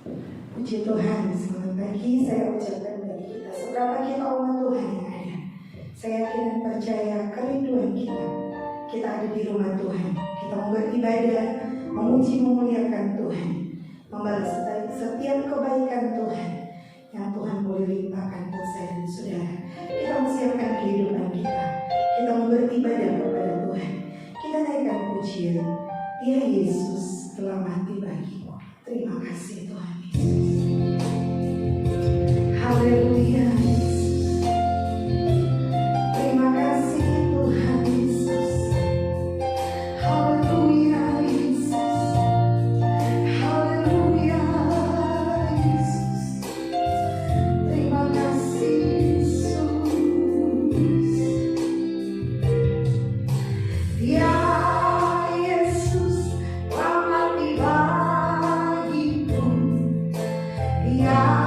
Puji Tuhan, selamat pagi saya ucapkan bagi kita seberapa kita umat Tuhan yang ada. Saya yakin dan percaya kerinduan kita ada di rumah Tuhan. Kita mau beribadah, memuji memuliakan Tuhan, membalas setiap kebaikan Tuhan yang Tuhan boleh limpahkan buat saya dan saudara. Kita mempersiapkan kehidupan kita mau beribadah kepada Tuhan. Kita naikkan pujian, Dia Yesus telah mati bagiku. Terima kasih Tuhan. Haleluya. Terima kasih Tuhan Yesus. Haleluya Yesus. Haleluya Yesus. Terima kasih Yesus. Ya Yesus telah mati bagiku. Ya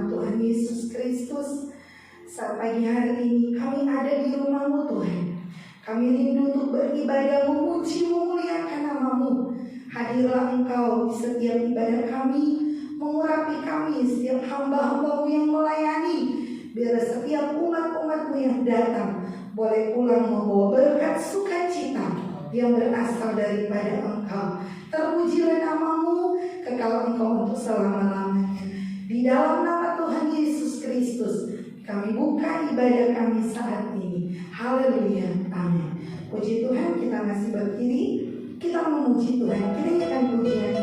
nama Tuhan Yesus Kristus. Saat pagi hari ini kami ada di rumah-Mu Tuhan. Kami rindu untuk beribadah, memuji, memuliakan nama-Mu. Hadirlah Engkau di setiap ibadah kami, mengurapi kami, setiap hamba-hamba-Mu yang melayani. Biar setiap umat-umat-Mu yang datang boleh pulang membawa berkat sukacita yang berasal daripada Engkau. Terpujilah nama-Mu, kekal Engkau untuk selama-lamanya. Di dalam nama Tuhan Yesus Kristus kami buka ibadah kami saat ini. Haleluya, amin. Puji Tuhan, kita masih berdiri, kita memuji Tuhan, kita nyanyikan pujian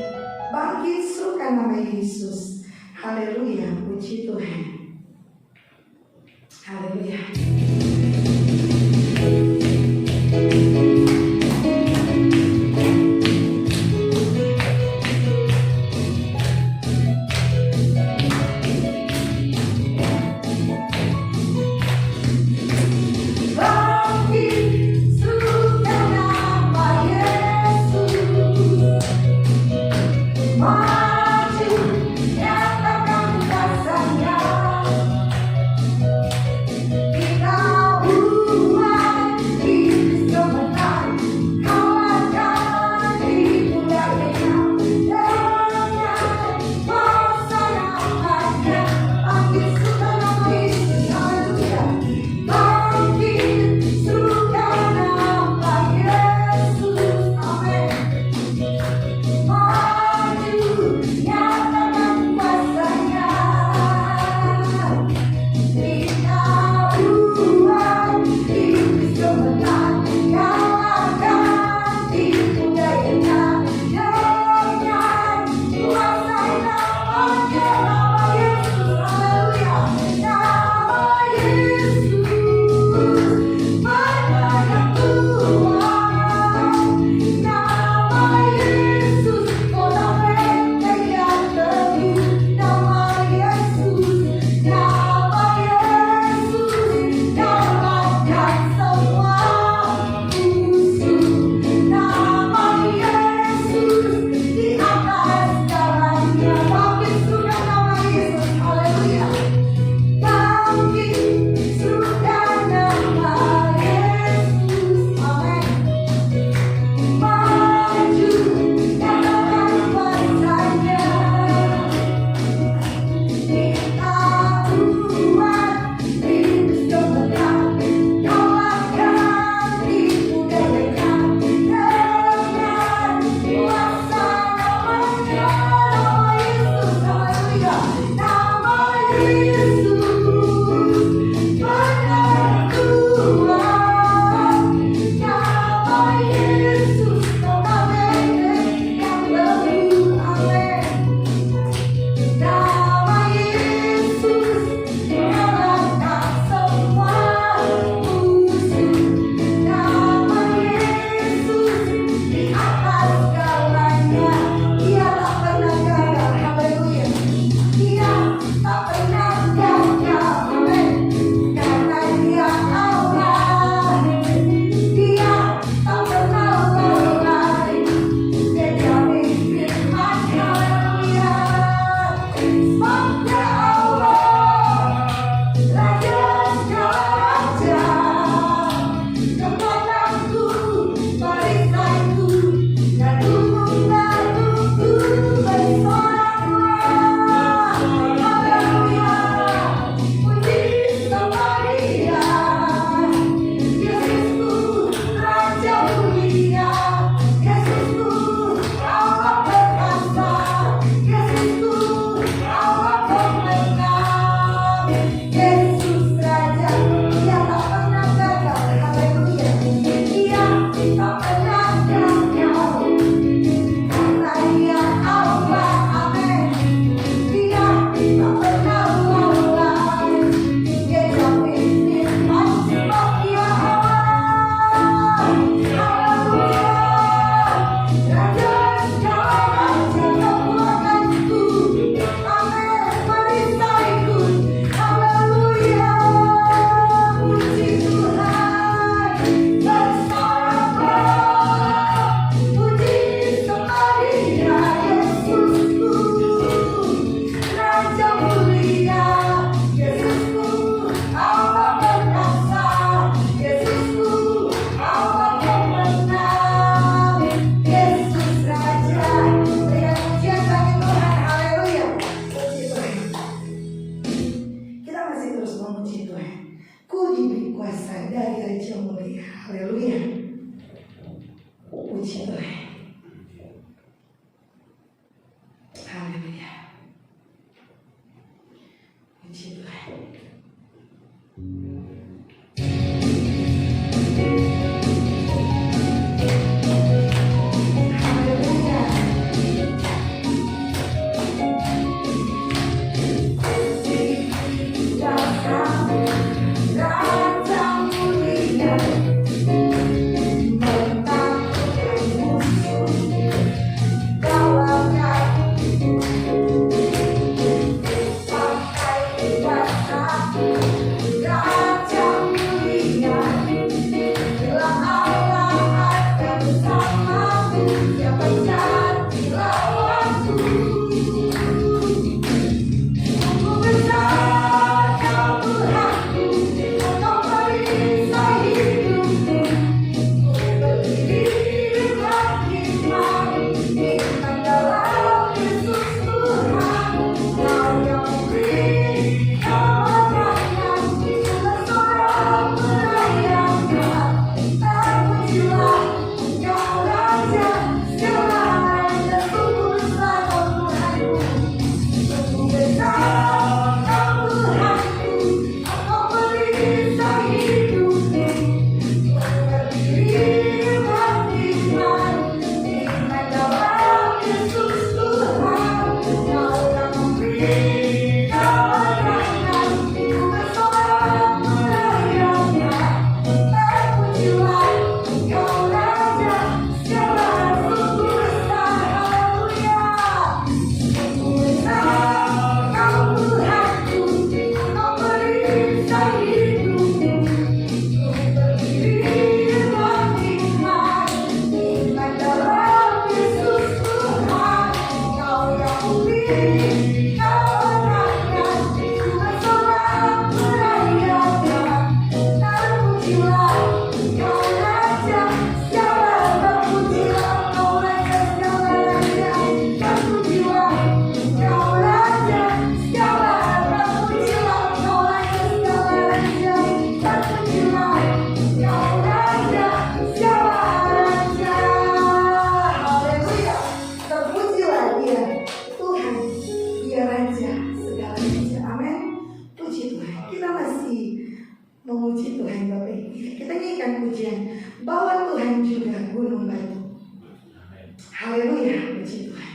bangkit suruhkan nama Yesus. Haleluya, puji Tuhan. Haleluya. Kita memuji Tuhan. Ku diberi kuasa dari Raja Mulia. Haleluya. Puji Tuhan. Haleluya. Puji Tuhan. Memuji Tuhan Bapak Ibu. Kita nyanyikan pujian bahwa Tuhan juga gunung batu. Haleluya, puji Tuhan.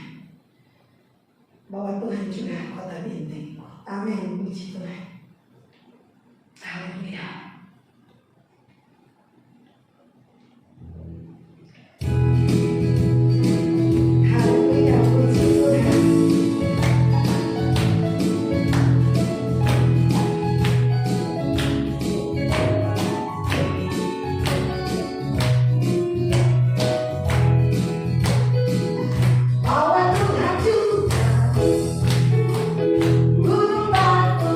Bahwa Tuhan juga kota benteng. Amin, puji Tuhan. Haleluya. Gunung batu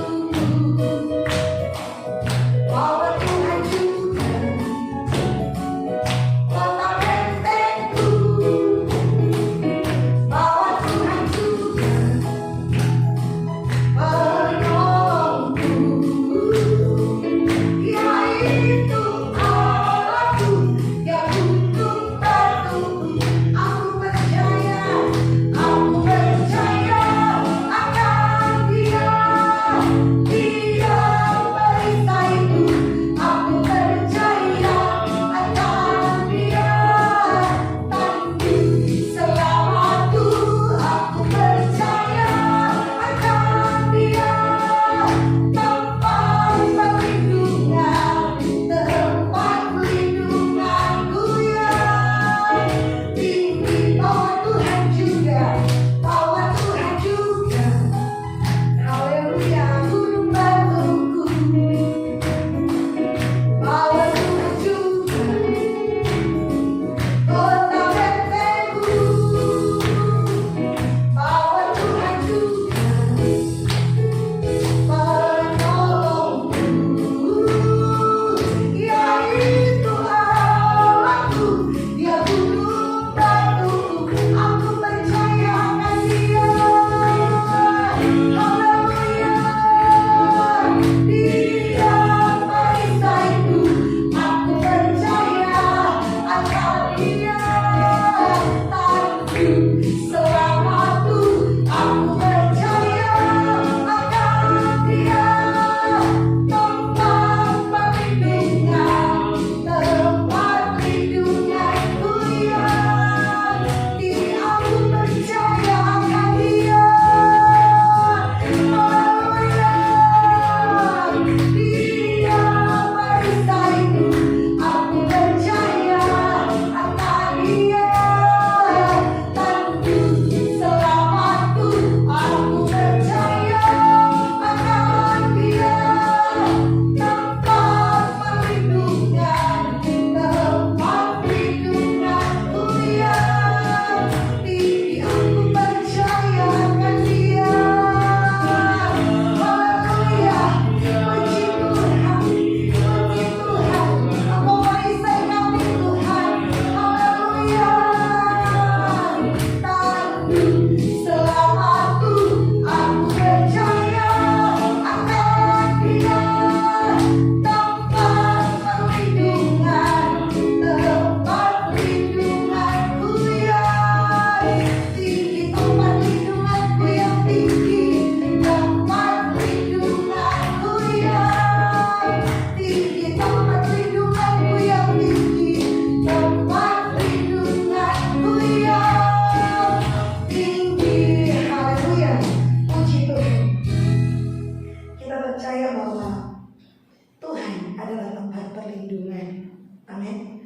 percaya bahwa Tuhan adalah tempat perlindungan. Amin.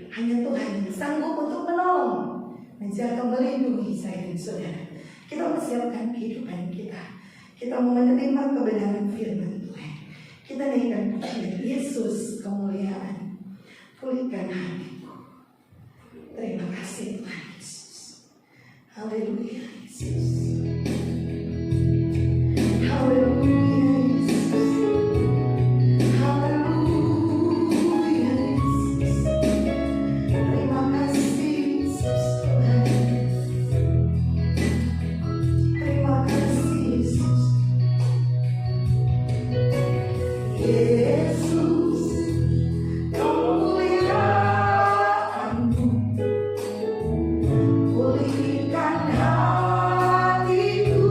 Hanya Tuhan yang sanggup untuk menolong, menjaga, melindungi saya dan saudara. Kita mempersiapkan kehidupan kita. Kita mau menerima kebenaran firman Tuhan. Kita naikkan kepada Yesus kemuliaan. Pulihkan hatiku. Terima kasih Tuhan Yesus. Haleluya Yesus. Haleluya Yesus. Haleluya Yesus. Terima kasih Yesus Tuhan. Terima kasih Yesus. Yesus, kemuliaan-Mu pulihkan hatiku.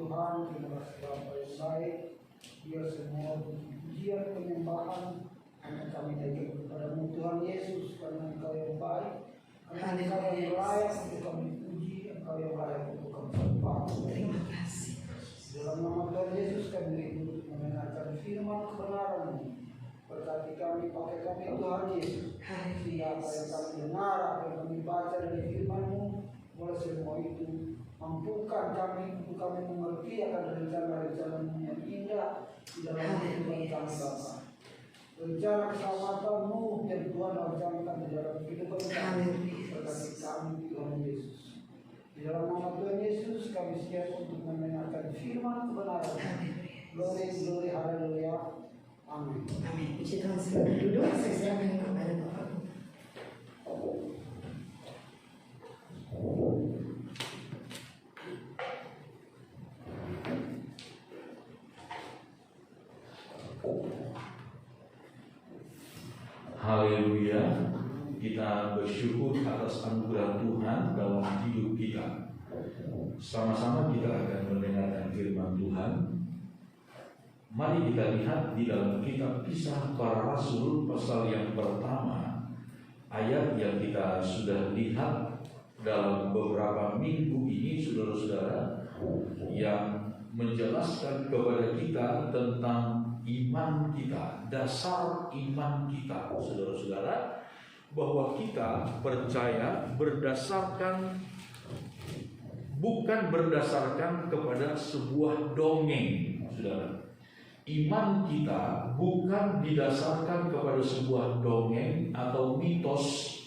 Tuhan, terima kasih Bapa yang baik. Biar semua pujian penyembahan hanya kami naikkan kepadamu Tuhan Yesus, karena Engkau yang baik, karena Engkau yang layak untuk kami puji, Engkau yang layak untuk kami sembah. Terima kasih. Dalam nama Tuhan Yesus kami ikut mendengarkan firman kebenaran-Mu. Berkati kami, pakai kami Tuhan Yesus. Sehingga apa yang kami dengar, apa yang kami baca dari firman-Mu, mulai semua itu mampukan kami untuk kami mengerti akan rencana-rencana-Mu yang indah di dalam kehidupan kami Bapa. Rencana keselamatan-Mu yang Tuhan rencanakan di dalam kehidupan kami. Berkati kami Tuhan Yesus. Di dalam nama Tuhan Yesus kami siap untuk mendengarkan firman kebenaran. Glory, glory, haleluya. Amin. Amin. Puji Tuhan, silakan duduk. Saya serahkan kepada Bapak. Haleluya. Kita bersyukur atas anugerah Tuhan dalam hidup kita. Sama-sama kita akan mendengarkan firman Tuhan. Mari kita lihat di dalam kitab Kisah Para Rasul pasal yang pertama, ayat yang kita sudah lihat dalam beberapa minggu ini, saudara-saudara, yang menjelaskan kepada kita tentang iman kita, dasar iman kita, saudara-saudara, bahwa kita percaya bukan berdasarkan kepada sebuah dongeng, saudara. Iman kita bukan didasarkan kepada sebuah dongeng atau mitos,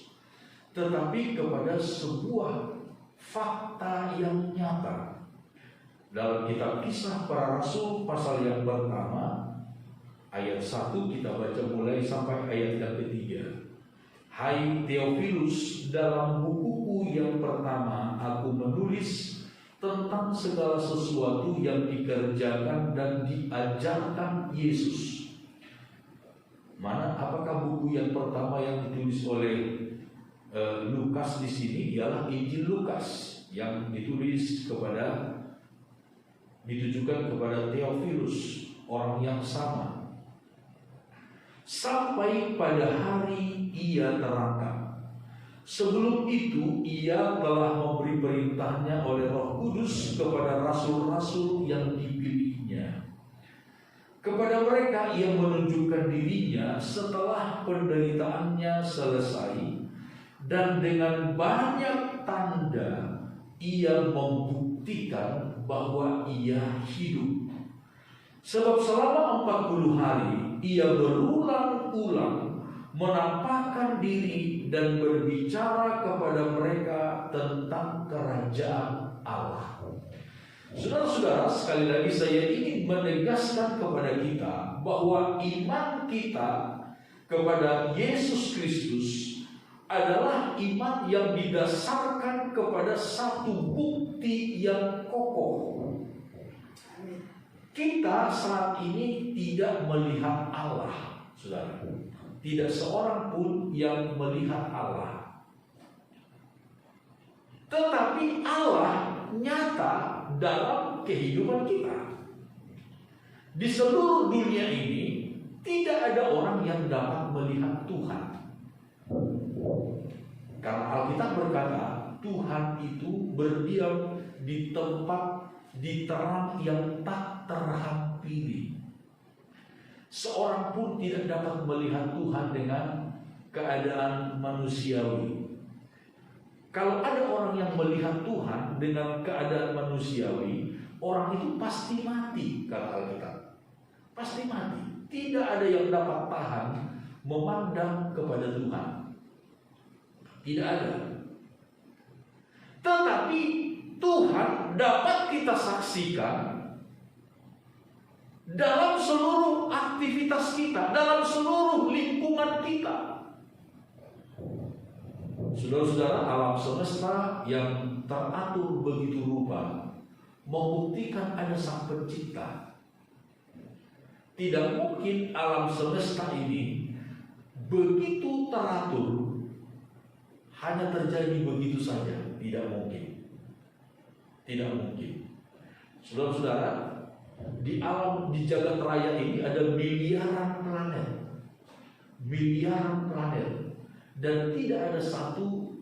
tetapi kepada sebuah fakta yang nyata. Dalam kitab Kisah Para Rasul pasal yang pertama, ayat 1 kita baca mulai sampai ayat yang ketiga. Hai Theophilus, dalam bukuku yang pertama aku menulis tentang segala sesuatu yang dikerjakan dan diajarkan Yesus. Apakah buku yang pertama yang ditulis oleh Lukas di sini? Ialah Injil Lukas yang ditujukan kepada Theophilus, orang yang sama. Sampai pada hari ia terangkat. Sebelum itu ia telah memberi perintahnya oleh Roh Kudus kepada rasul-rasul yang dipilihnya. Kepada mereka ia menunjukkan dirinya setelah penderitaannya selesai, dan dengan banyak tanda ia membuktikan bahwa ia hidup. Sebab selama 40 hari ia berulang-ulang menampakkan diri dan berbicara kepada mereka tentang kerajaan Allah. Saudara-saudara, sekali lagi saya ingin menegaskan kepada kita bahwa iman kita kepada Yesus Kristus adalah iman yang didasarkan kepada satu bukti yang kokoh. Kita saat ini tidak melihat Allah, saudara. Tidak seorang pun yang melihat Allah. Tetapi Allah nyata dalam kehidupan kita. Di seluruh dunia ini tidak ada orang yang dapat melihat Tuhan. Karena Alkitab berkata, Tuhan itu berdiam di tempat di terang yang tak terhampiri. Seorang pun tidak dapat melihat Tuhan dengan keadaan manusiawi. Kalau ada orang yang melihat Tuhan dengan keadaan manusiawi, orang itu pasti mati, kata Alkitab. Pasti mati. Tidak ada yang dapat tahan memandang kepada Tuhan. Tidak ada. Tetapi Tuhan dapat kita saksikan dalam seluruh aktivitas kita, dalam seluruh lingkungan kita. Saudara-saudara, alam semesta yang teratur begitu rupa membuktikan ada Sang Pencipta. Tidak mungkin alam semesta ini begitu teratur hanya terjadi begitu saja. Tidak mungkin. Tidak mungkin. Saudara-saudara, di alam, di jagat raya ini ada miliaran planet. Miliaran planet. Dan tidak ada satu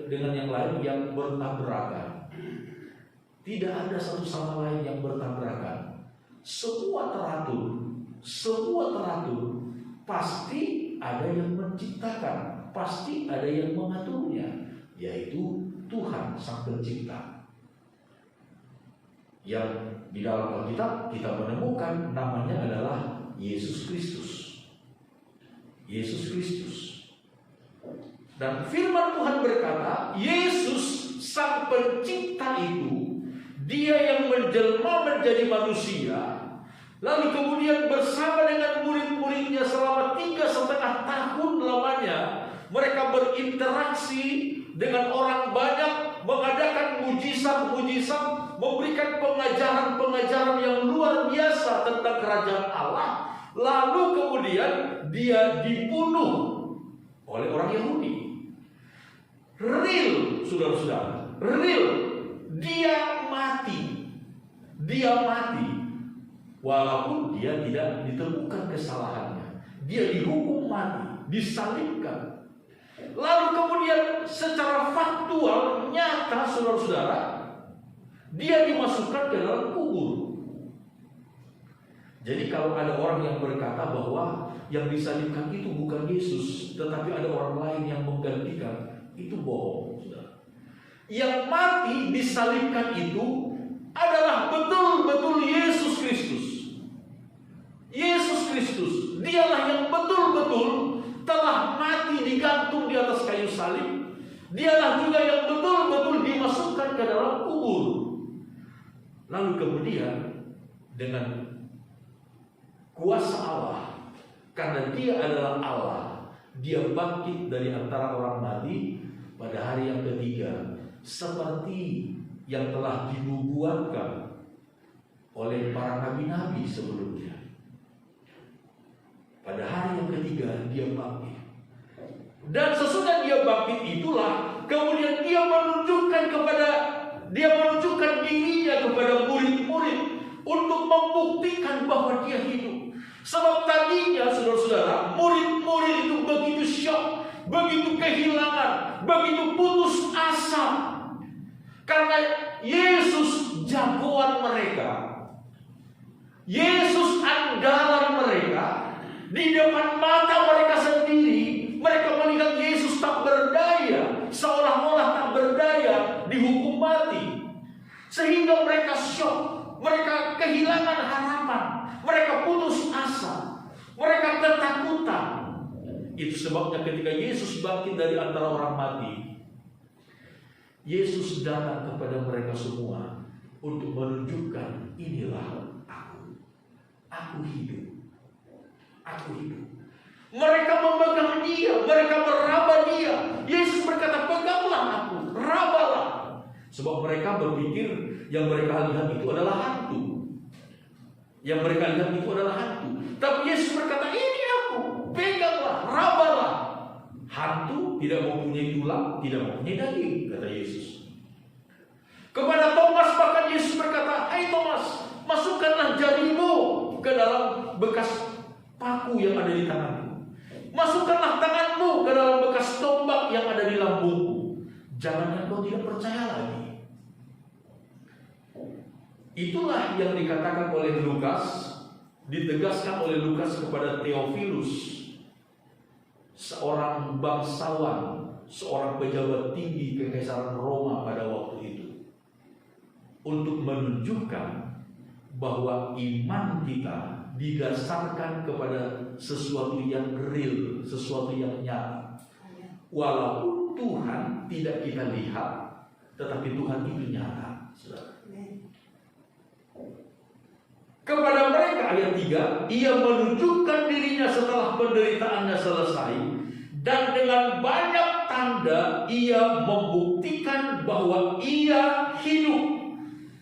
dengan yang lain yang bertabrakan. Tidak ada satu sama lain yang bertabrakan. Semua teratur. Semua teratur. Pasti ada yang menciptakan. Pasti ada yang mengaturnya. Yaitu Tuhan Sang Pencipta. Yang di dalam Alkitab kita menemukan namanya adalah Yesus Kristus. Yesus Kristus. Dan firman Tuhan berkata, Yesus Sang Pencipta itu, Dia yang menjelma menjadi manusia, lalu kemudian bersama dengan murid-muridnya selama 3,5 tahun lamanya, mereka berinteraksi dengan orang banyak, mengadakan mujizat-mujizat, memberikan pengajaran-pengajaran yang luar biasa tentang kerajaan Allah. Lalu kemudian dia dibunuh oleh orang Yahudi. Real, saudara-saudara, real. Dia mati. Dia mati. Walaupun dia tidak ditemukan kesalahannya. Dia dihukum mati, disalibkan. Lalu kemudian secara faktual, nyata, saudara-saudara, dia dimasukkan ke dalam kubur. Jadi kalau ada orang yang berkata bahwa yang disalibkan itu bukan Yesus, tetapi ada orang lain yang menggantikan, itu bohong, saudara. Yang mati disalibkan itu adalah betul-betul Yesus Kristus. Yesus Kristus, dialah yang betul-betul telah mati digantung di atas kayu salib. Dialah juga yang betul-betul dimasukkan ke dalam kubur. Lalu kemudian dengan kuasa Allah, karena dia adalah Allah, dia bangkit dari antara orang mati pada hari yang ketiga, seperti yang telah dinubuatkan oleh para nabi-nabi sebelumnya. Pada hari yang ketiga dia bangkit. Dan sesudah dia bangkit itulah kemudian dia menunjukkan dirinya kepada murid-murid untuk membuktikan bahwa dia hidup. Sebab tadinya, saudara-saudara, murid-murid itu begitu syok, begitu kehilangan, begitu putus asa. Karena Yesus jagoan mereka, Yesus andalan mereka. Di depan mata mereka sendiri, mereka melihat Yesus tak berdaya, seolah-olah tak berdaya, dihukum mati. Sehingga mereka syok, mereka kehilangan harapan, mereka putus asa, mereka ketakutan. Itu sebabnya ketika Yesus bangkit dari antara orang mati, Yesus datang kepada mereka semua untuk menunjukkan, inilah aku hidup. Aku hidup. Mereka memegang dia, mereka meraba dia. Yesus berkata, peganglah aku, rabalah. Sebab mereka berpikir yang mereka lihat itu adalah hantu. Yang mereka lihat itu adalah hantu. Tapi Yesus berkata, ini aku, peganglah, rabalah. Hantu tidak mempunyai tulang, tidak mempunyai daging, kata Yesus. Kepada Thomas bahkan Yesus berkata, hai Thomas, masukkanlah jarimu ke dalam bekas paku yang ada di tanganmu. Masukkanlah tanganmu ke dalam bekas tombak yang ada di lambungmu. Jangan engkau tidak percaya lagi. Itulah yang dikatakan oleh Lukas, ditegaskan oleh Lukas kepada Theophilus, seorang bangsawan, seorang pejabat tinggi kekaisaran Roma pada waktu itu, untuk menunjukkan bahwa iman kita didasarkan kepada sesuatu yang real, sesuatu yang nyata. Walaupun Tuhan tidak kita lihat, tetapi Tuhan itu nyata. Kepada mereka, ayat 3, ia menunjukkan dirinya setelah penderitaannya selesai, dan dengan banyak tanda ia membuktikan bahwa ia hidup.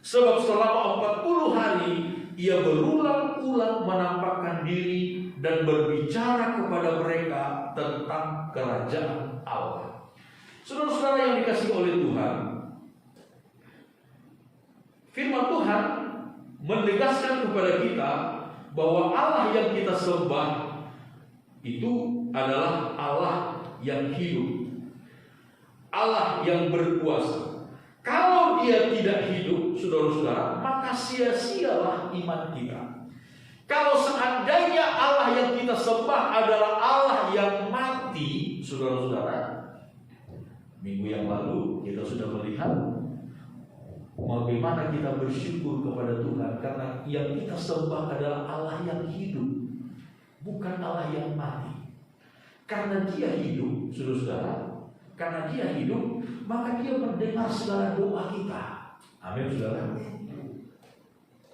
Sebab selama 40 hari ia berulang-ulang menampakkan diri dan berbicara kepada mereka tentang kerajaan Allah. Saudara-saudara yang dikasihi oleh Tuhan, firman Tuhan menegaskan kepada kita bahwa Allah yang kita sembah itu adalah Allah yang hidup, Allah yang berkuasa. Kalau Dia tidak hidup, saudara-saudara, maka sia-sialah iman kita. Kalau seandainya Allah yang kita sembah adalah Allah yang mati, saudara-saudara, minggu yang lalu kita sudah melihat bagaimana kita bersyukur kepada Tuhan karena yang kita sembah adalah Allah yang hidup, bukan Allah yang mati. Karena Dia hidup, saudara-saudara, karena Dia hidup, maka Dia mendengar segala doa kita. Amin, saudara.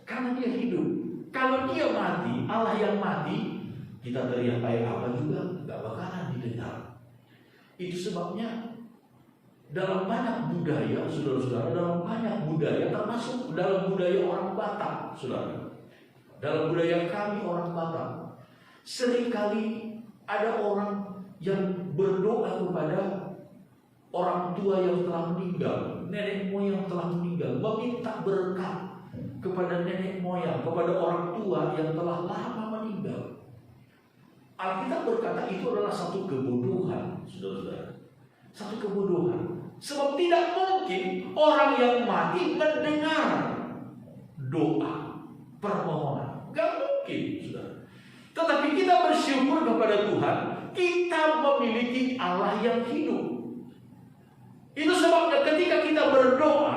Karena Dia hidup. Kalau Dia mati, Allah yang mati, kita teriak kayak apa juga nggak bakalan didengar. Itu sebabnya dalam banyak budaya, saudara-saudara, dalam banyak budaya, termasuk dalam budaya orang Batak, saudara, dalam budaya kami orang Batak, seringkali ada orang yang berdoa kepada orang tua yang telah meninggal, nenek moyang telah meninggal, meminta berkat kepada nenek moyang, kepada orang tua yang telah lama meninggal. Alkitab berkata itu adalah satu kebodohan, saudara-saudara. Satu kebodohan. Sebab tidak mungkin orang yang mati mendengar doa permohonan. Gak mungkin, saudara. Tetapi kita bersyukur kepada Tuhan, kita memiliki Allah yang hidup. Itu sebabnya ketika kita berdoa,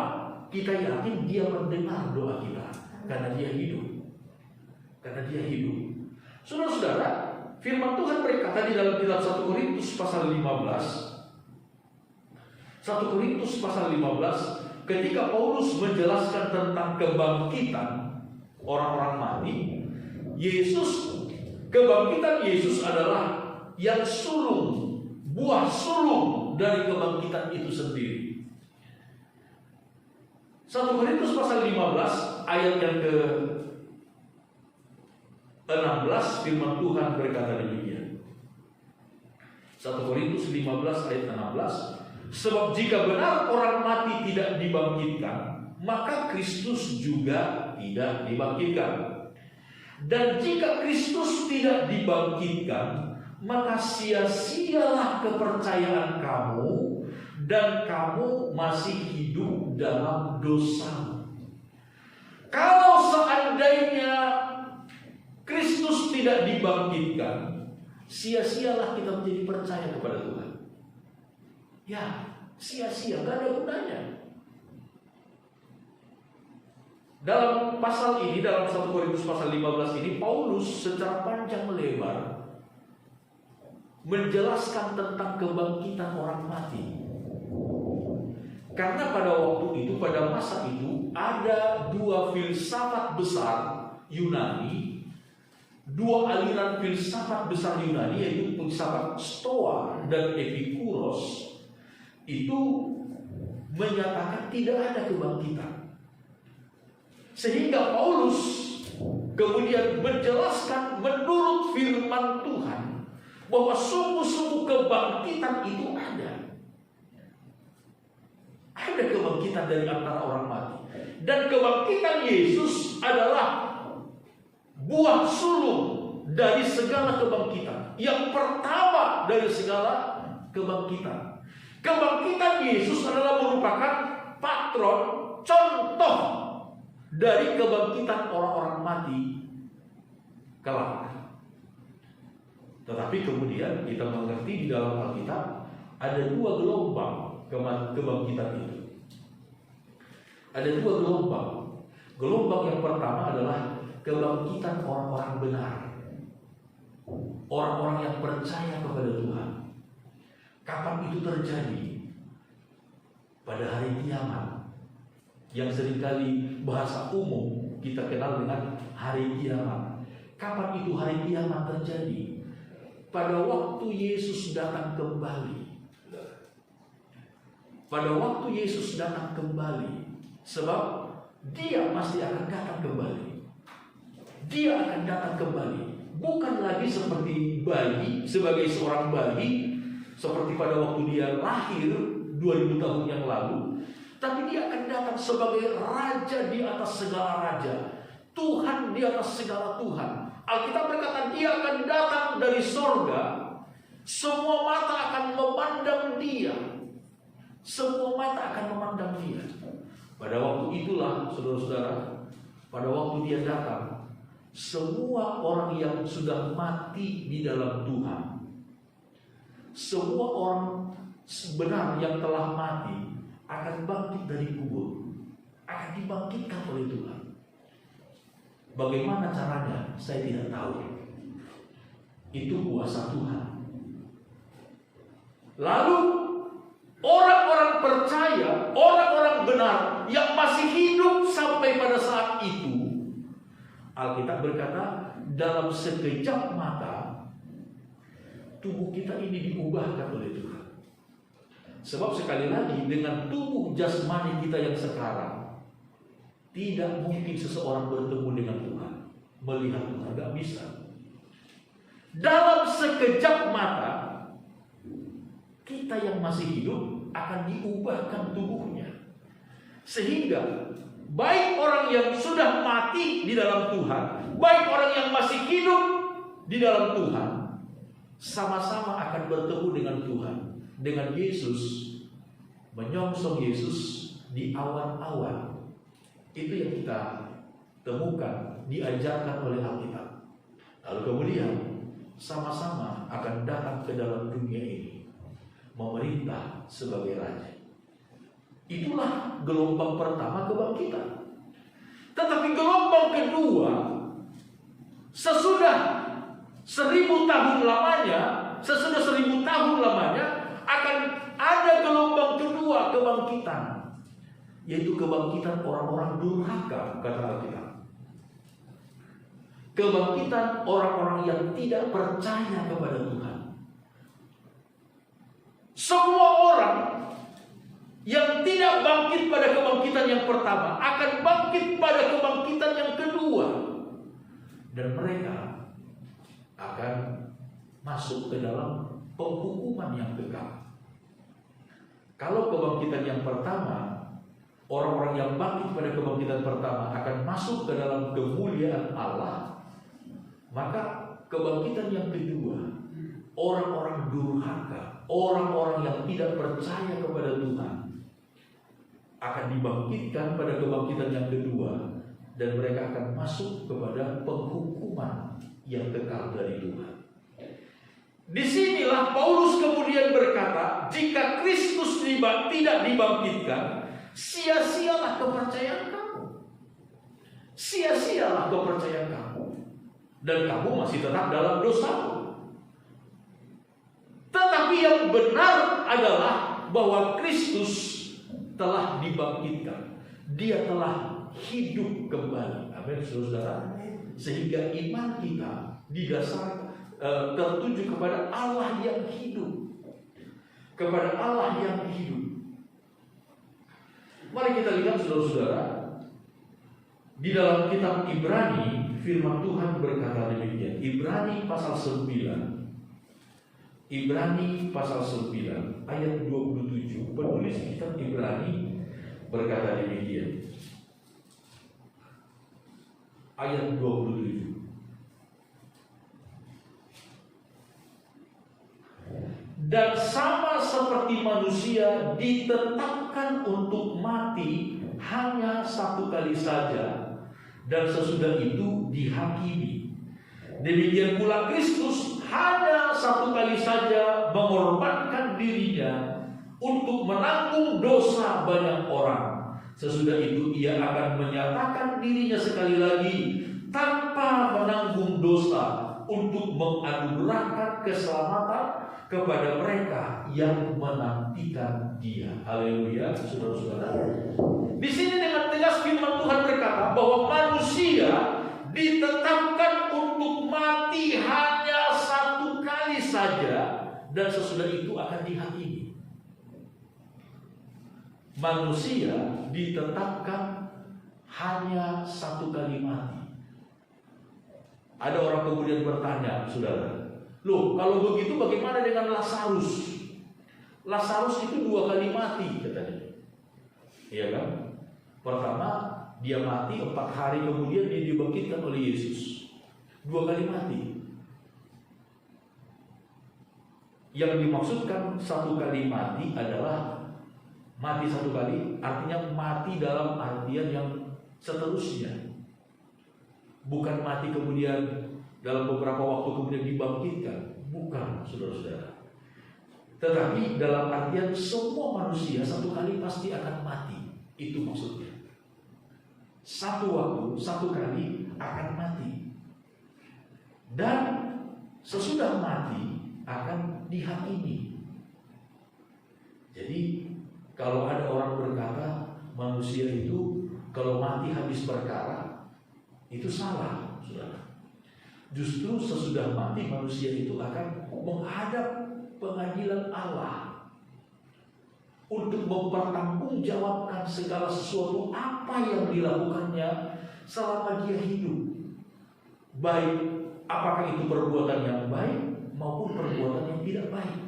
kita yakin Dia mendengar doa kita. Karena Dia hidup. Karena Dia hidup. Saudara-saudara, firman Tuhan berkata di dalam kitab 1 Korintus pasal 15. 1 Korintus pasal 15, ketika Paulus menjelaskan tentang kebangkitan orang-orang mati, kebangkitan Yesus adalah yang sulung, buah sulung dari kebangkitan itu sendiri. 1 Korintus pasal 15 ayat yang ke-16, firman Tuhan berkata demikian. 1 Korintus 15 ayat 16, sebab jika benar orang mati tidak dibangkitkan, maka Kristus juga tidak dibangkitkan. Dan jika Kristus tidak dibangkitkan, maka sia-sialah kepercayaan kamu, dan kamu masih hidup dalam dosa. Kalau seandainya Kristus tidak dibangkitkan, sia-sialah kita menjadi percaya kepada Tuhan. Ya, sia-sia, gak ada gunanya. Dalam pasal ini, dalam 1 Korintus pasal 15 ini, Paulus secara panjang lebar menjelaskan tentang kebangkitan orang mati. Karena pada waktu itu, pada masa itu, ada dua filsafat besar Yunani, dua aliran filsafat besar Yunani, yaitu filsafat Stoa dan Epikuros. Itu menyatakan tidak ada kebangkitan. Sehingga Paulus kemudian menjelaskan menurut firman Tuhan bahwa sungguh-sungguh kebangkitan itu ada. Ada kebangkitan dari antara orang mati. Dan kebangkitan Yesus adalah buah sulung dari segala kebangkitan. Yang pertama dari segala kebangkitan. Kebangkitan Yesus adalah merupakan patron, contoh dari kebangkitan orang-orang mati kelak. Tetapi kemudian kita mengerti di dalam Alkitab ada dua gelombang kebangkitan itu. Ada dua gelombang. Gelombang yang pertama adalah kebangkitan orang-orang benar, orang-orang yang percaya kepada Tuhan. Kapan itu terjadi? Pada hari kiamat, yang seringkali bahasa umum kita kenal dengan hari kiamat. Kapan itu hari kiamat terjadi? Pada waktu Yesus datang kembali. Pada waktu Yesus datang kembali. Sebab Dia pasti akan datang kembali. Dia akan datang kembali. Bukan lagi seperti bayi, sebagai seorang bayi, seperti pada waktu Dia lahir 2000 tahun yang lalu. Tapi Dia akan datang sebagai raja di atas segala raja, Tuhan di atas segala Tuhan. Alkitab berkata dia akan datang dari sorga. Semua mata akan memandang dia. Semua mata akan memandang dia. Pada waktu itulah, saudara-saudara, pada waktu dia datang, semua orang yang sudah mati di dalam Tuhan, semua orang benar yang telah mati akan bangkit dari kubur, akan dibangkitkan oleh Tuhan. Bagaimana caranya? Saya tidak tahu. Itu kuasa Tuhan. Lalu orang-orang percaya, orang-orang benar yang masih hidup sampai pada saat itu, Alkitab berkata dalam sekejap mata tubuh kita ini diubahkan oleh Tuhan. Sebab sekali lagi dengan tubuh jasmani kita yang sekarang, tidak mungkin seseorang bertemu dengan Tuhan, melihat Tuhan, tidak bisa. Dalam sekejap mata kita yang masih hidup akan diubahkan tubuhnya. Sehingga baik orang yang sudah mati di dalam Tuhan, baik orang yang masih hidup di dalam Tuhan, sama-sama akan bertemu dengan Tuhan, dengan Yesus, menyongsong Yesus di awan-awan. Itu yang kita temukan, diajarkan oleh Alkitab. Lalu kemudian sama-sama akan datang ke dalam dunia ini, memerintah sebagai raja. Itulah gelombang pertama kebangkitan. Tetapi gelombang kedua, sesudah 1000 tahun lamanya, akan ada gelombang kedua kebangkitan, yaitu kebangkitan orang-orang durhaka, kata Alkitab. Kebangkitan orang-orang yang tidak percaya kepada Tuhan. Semua orang yang tidak bangkit pada kebangkitan yang pertama akan bangkit pada kebangkitan yang kedua, dan mereka akan masuk ke dalam penghukuman yang kekal. Kalau kebangkitan yang pertama, orang-orang yang bangkit pada kebangkitan pertama akan masuk ke dalam kemuliaan Allah, maka kebangkitan yang kedua, orang-orang durhaka, orang-orang yang tidak percaya kepada Tuhan, akan dibangkitkan pada kebangkitan yang kedua, dan mereka akan masuk kepada penghukuman yang kekal dari Tuhan. Disinilah Paulus kemudian berkata, jika Kristus tidak dibangkitkan, sia-sialah kepercayaan kamu. Sia-sialah kepercayaan kamu, dan kamu masih tetap dalam dosamu. Tetapi yang benar adalah bahwa Kristus telah dibangkitkan. Dia telah hidup kembali. Amin, saudara. Sehingga iman kita didasarkan tertuju kepada Allah yang hidup. Kepada Allah yang hidup. Mari kita lihat, saudara-saudara, di dalam kitab Ibrani, firman Tuhan berkata demikian. Ibrani pasal 9. Ibrani pasal 9 ayat 27. Penulis kitab Ibrani berkata demikian. Ayat 27. Dan sama seperti manusia ditetapkan untuk mati hanya satu kali saja, dan sesudah itu dihakimi. Demikian pula Kristus hanya satu kali saja mengorbankan dirinya untuk menanggung dosa banyak orang. Sesudah itu ia akan menyatakan dirinya sekali lagi tanpa menanggung dosa untuk menganugerahkan keselamatan kepada mereka yang menantikan Dia. Haleluya, saudara-saudara. Di sini dengan tegas firman Tuhan berkata bahwa manusia ditetapkan untuk mati hanya satu kali saja, dan sesudah itu akan dihakimi. Manusia ditetapkan hanya satu kali mati. Ada orang kemudian bertanya, saudara, loh, kalau begitu bagaimana dengan Lazarus? Lazarus itu 2 kali mati katanya. Iya kan? Pertama Dia mati, 4 hari kemudian dia dibangkitkan oleh Yesus. 2 kali mati. Yang dimaksudkan 1 kali mati adalah mati 1 kali, artinya mati dalam artian yang seterusnya. Bukan mati kemudian dalam beberapa waktu kemudian dibangkitkan. Bukan, saudara-saudara. Tetapi dalam artian semua manusia 1 kali pasti akan mati. Itu maksudnya. 1 waktu, 1 kali akan mati. Dan sesudah mati akan dihakimi. Jadi kalau ada orang berkata manusia itu kalau mati habis perkara, itu salah, saudara. Justru sesudah mati manusia itu akan menghadap pengadilan Allah untuk mempertanggungjawabkan segala sesuatu apa yang dilakukannya selama dia hidup. Baik apakah itu perbuatan yang baik maupun perbuatan yang tidak baik,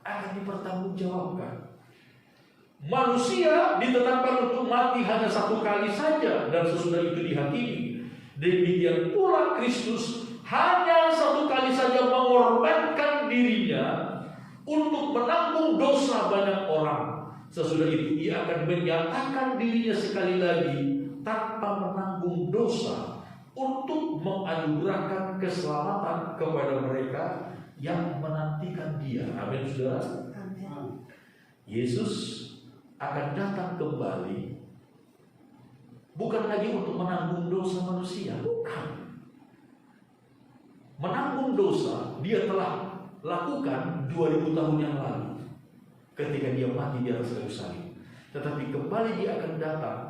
akan dipertanggungjawabkan. Manusia ditetapkan untuk mati hanya 1 kali saja dan sesudah itu dihakimi. Demikian pula Kristus hanya 1 kali saja mengorbankan dirinya untuk menanggung dosa banyak orang. Sesudah itu ia akan menyatakan dirinya sekali lagi tanpa menanggung dosa untuk menganugerahkan keselamatan kepada mereka yang menantikan dia. Amin, saudara. Amin. Yesus akan datang kembali bukan lagi untuk menanggung dosa manusia, bukan. Menanggung dosa dia telah lakukan 2000 tahun yang lalu ketika dia mati di atas kayu salib. Tetapi kembali dia akan datang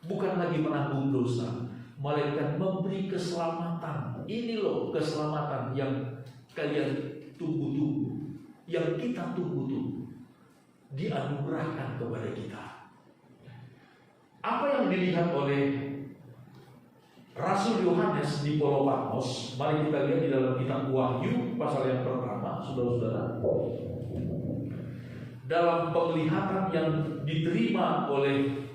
bukan lagi menanggung dosa, melainkan memberi keselamatan. Ini loh keselamatan yang kalian tunggu-tunggu, yang kita tunggu-tunggu, dianugerahkan kepada kita. Apa yang dilihat oleh Rasul Yohanes di Pulau Patmos, mari kita lihat di dalam kitab Wahyu pasal yang pertama, saudara-saudara. Dalam penglihatan yang diterima oleh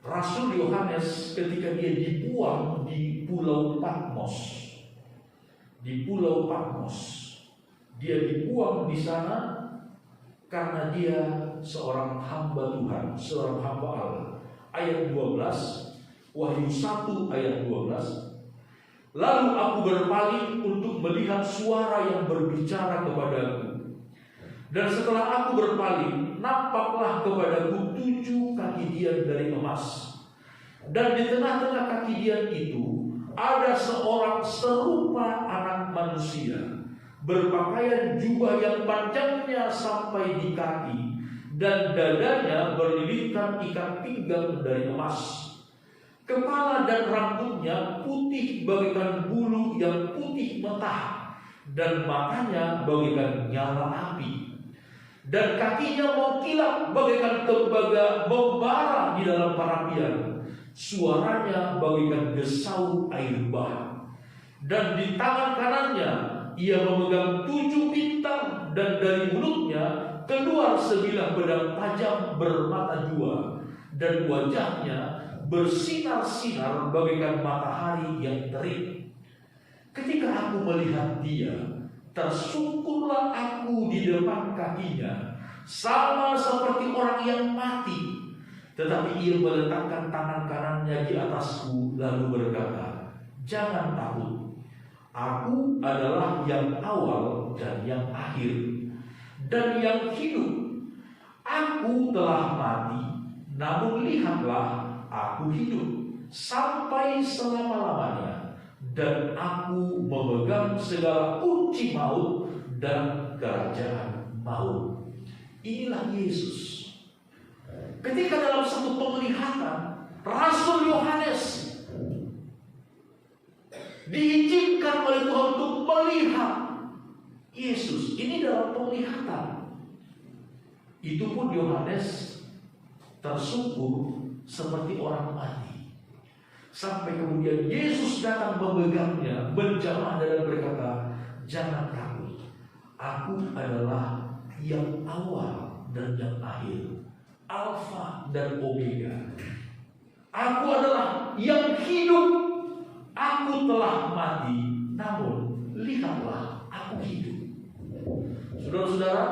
Rasul Yohanes ketika dia dibuang di Pulau Patmos. Di Pulau Patmos. Dia dibuang di sana karena dia seorang hamba Tuhan, seorang hamba Allah. Ayat 12, Wahyu 1 ayat 12. Lalu aku berpaling untuk melihat suara yang berbicara kepadaku. Dan setelah aku berpaling, nampaklah kepadaku 7 kaki dian dari emas. Dan di tengah-tengah kaki dian itu ada seorang serupa anak manusia, berpakaian jubah yang panjangnya sampai di kaki, dan dadanya berlilitkan ikat pinggang dari emas. Kepala dan rambutnya putih bagaikan bulu yang putih mentah, dan matanya bagaikan nyala api. Dan kakinya mengkilap bagaikan tembaga membara di dalam perapian. Suaranya bagaikan desau air bah. Dan di tangan kanannya ia memegang 7 bintang, dan dari mulutnya keluar 9 pedang tajam bermata 2, dan wajahnya bersinar-sinar bagaikan matahari yang terik. Ketika aku melihat dia, tersungkurlah aku di depan kakinya, sama seperti orang yang mati. Tetapi ia meletakkan tangan kanannya di atasku, lalu berkata, jangan takut. Aku adalah yang awal dan yang akhir, dan yang hidup. Aku telah mati, namun lihatlah, aku hidup sampai selama-lamanya, dan aku memegang segala kunci maut dan kerajaan maut. Inilah Yesus. Ketika dalam satu penglihatan, Rasul Yohanes diizinkan oleh Tuhan untuk melihat Yesus. Ini dalam penglihatan. Itu pun Yohanes tersungkur seperti orang mati. Sampai kemudian Yesus datang memegangnya, menjamah dan berkata, jangan takut. Aku adalah yang awal dan yang akhir, Alfa dan Omega. Aku adalah yang hidup. Aku telah mati, namun lihatlah aku hidup. Saudara-saudara,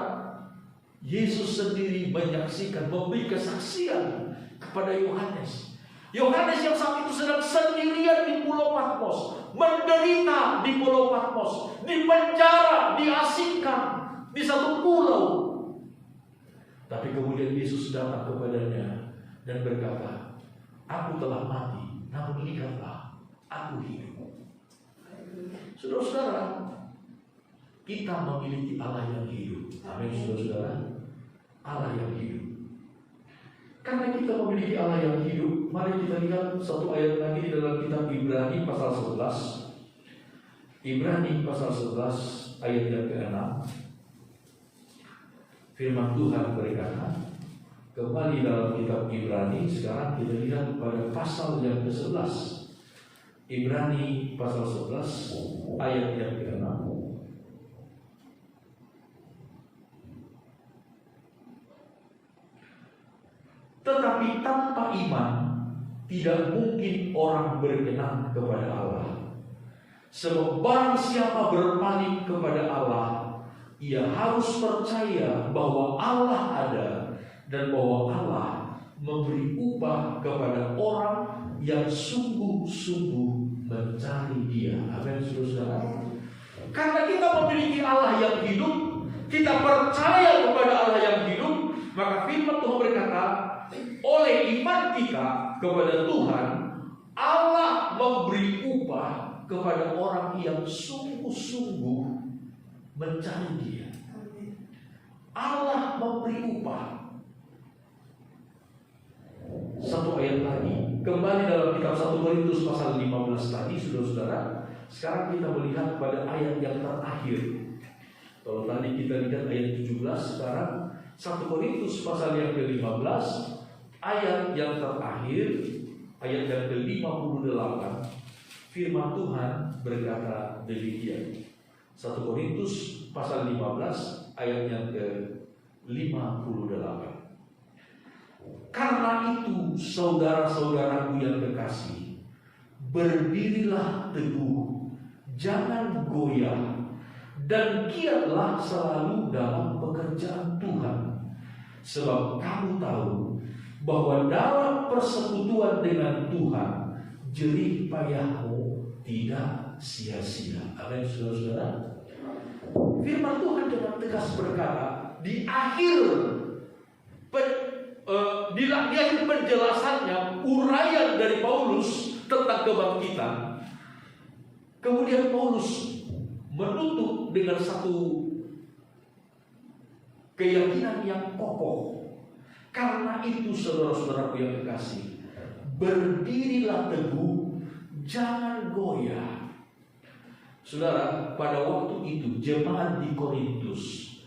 Yesus sendiri menyaksikan, memberi kesaksian kepada Yohanes. Yohanes yang saat itu sedang sendirian di Pulau Patmos, menderita di Pulau Patmos, di penjara, diasingkan di satu pulau. Tapi kemudian Yesus datang kepadanya dan berkata, aku telah mati, namun lihatlah aku hidup. Saudara-saudara, kita memiliki Allah yang hidup. Amin, saudara-saudara. Allah yang hidup. Karena kita memiliki Allah yang hidup, mari kita lihat satu ayat lagi di dalam kitab Ibrani pasal 11. Ibrani pasal 11 ayat yang ke-6. Firman Tuhan berkata, kembali dalam kitab Ibrani, sekarang kita lihat pada pasal yang ke-11. Ibrani pasal 11 ayat yang ke-6. Tetapi tanpa iman tidak mungkin orang berkenan kepada Allah. Sebab barang siapa berpaling kepada Allah, ia harus percaya bahwa Allah ada dan bahwa Allah memberi upah kepada orang yang sungguh-sungguh mencari Dia. Amin, saudara. Karena kita memiliki Allah yang hidup, kita percaya kepada Allah yang hidup, maka firman Tuhan berkata, oleh iman kita kepada Tuhan, Allah memberi upah kepada orang yang sungguh-sungguh mencari Dia. Allah memberi upah. Satu ayat lagi, kembali dalam kitab 1 Korintus pasal 15 tadi, saudara-saudara. Sekarang kita melihat pada ayat yang terakhir. Kalau tadi kita lihat ayat 17, sekarang 1 Korintus pasal yang ke-15, ayat yang terakhir, ayat yang ke-58, firman Tuhan berkata demikian. 1 Korintus pasal 15 ayat yang ke-58. Karena itu saudara-saudaraku yang kekasih, berdirilah teguh, jangan goyah, dan giatlah selalu dalam pekerjaan Tuhan. Sebab kamu tahu bahwa dalam persekutuan dengan Tuhan, jerih payahmu tidak sia-sia. Amin, saudara-saudara. Firman Tuhan dengan tegas berkata, di akhir penjelasannya, uraian dari Paulus tentang kebangkitan, kemudian Paulus menutup dengan satu keyakinan yang kokoh. Karena itu saudara-saudaraku yang kekasih, berdirilah teguh, jangan goyah. Saudara, pada waktu itu jemaat di Korintus